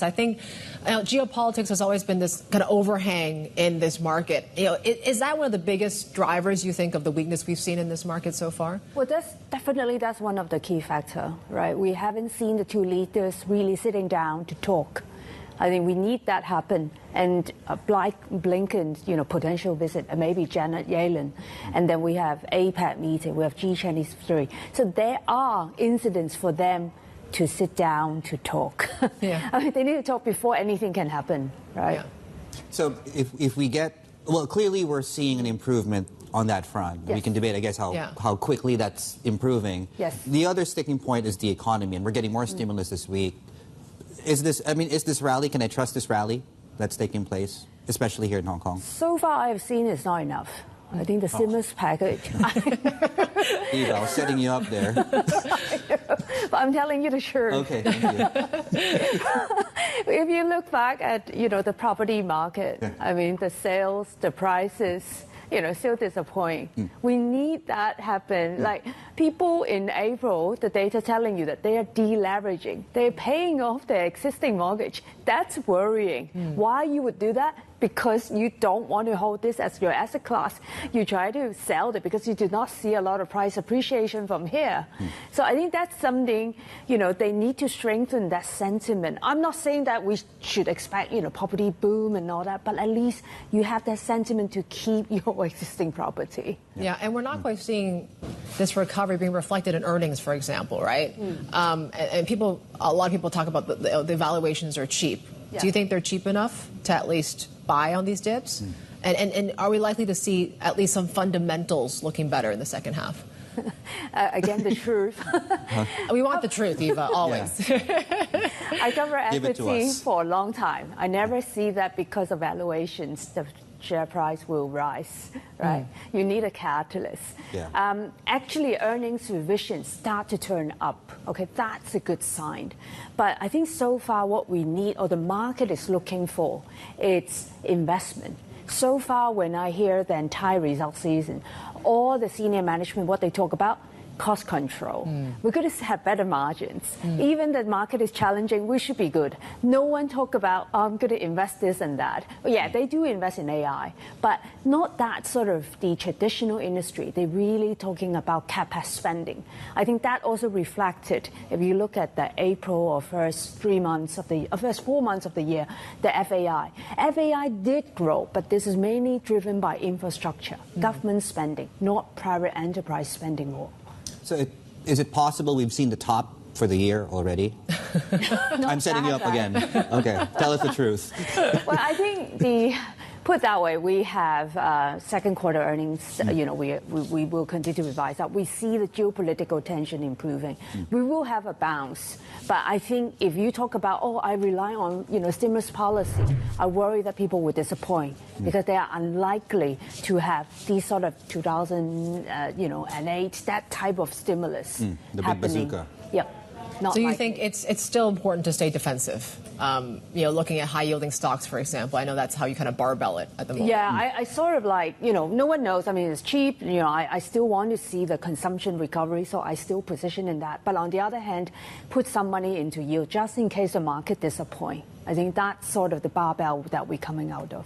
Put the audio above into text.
I think geopolitics has always been this kind of overhang in this market. Is that one of the biggest drivers, you think, of the weakness we've seen in this market so far? Well, that's one of the key factors, right? We haven't seen the two leaders really sitting down to talk. I think we need that happen. And Blinken's, potential visit, and maybe Janet Yellen. And then we have APEC meeting, we have G23. So there are incidents for them to sit down to talk. Yeah. I mean, they need to talk before anything can happen, right? Yeah. So if we get, well, clearly we're seeing an improvement on that front. Yes. We can debate, I guess, how quickly that's improving. Yes. The other sticking point is the economy, and we're getting more stimulus this week. Is this rally, can I trust this rally that's taking place, especially here in Hong Kong? So far, I've seen it's not enough. I think the stimulus package. Eva, I was setting you up there. But I'm telling you the truth. Okay, thank you. If you look back at, the property market, I mean, the sales, the prices, still disappoint. We need that happen. Like people in April, the data telling you that they are deleveraging. They're paying off their existing mortgage. That's worrying. Why you would do that? Because you don't want to hold this as your asset class. You try to sell it because you do not see a lot of price appreciation from here. So I think that's something, they need to strengthen that sentiment. I'm not saying that we should expect, property boom and all that, but at least you have that sentiment to keep your existing property. Yeah, and we're not quite seeing this recovery being reflected in earnings, for example, right? And a lot of people talk about the valuations are cheap. Yeah. Do you think they're cheap enough to at least buy on these dips? And are we likely to see at least some fundamentals looking better in the second half? Again, the truth. We want the truth, Eva, always. Yeah. I cover equity for a long time. I never see that because of valuations, the share price will rise, right? You need a catalyst. Yeah. Actually, earnings revisions start to turn up. Okay, that's a good sign. But I think so far what we need, or the market is looking for, it's investment. So far, when I hear the entire results season, all the senior management, what they talk about, cost control. We're going to have better margins. Even the market is challenging, we should be good. No one talk about, I'm going to invest this and that. Yeah, they do invest in AI, but not that sort of the traditional industry. They're really talking about CapEx spending. I think that also reflected, if you look at the April or first 4 months of the year, the FAI. FAI did grow, but this is mainly driven by infrastructure, government spending, not private enterprise spending more. So is it possible we've seen the top for the year already? I'm setting you up again. Okay, tell us the truth. Well, I think put that way, we have second quarter earnings, we will continue to revise up. We see the geopolitical tension improving. We will have a bounce. But I think if you talk about, I rely on, stimulus policy, I worry that people will disappoint because they are unlikely to have these sort of 2008, that type of stimulus the happening. Big bazooka. Yep. So you think it's still important to stay defensive? Looking at high-yielding stocks, for example. I know that's how you kind of barbell it at the moment. Yeah, I sort of like, no one knows. I mean, it's cheap. I still want to see the consumption recovery, so I still position in that. But on the other hand, put some money into yield just in case the market disappoints. I think that's sort of the barbell that we're coming out of.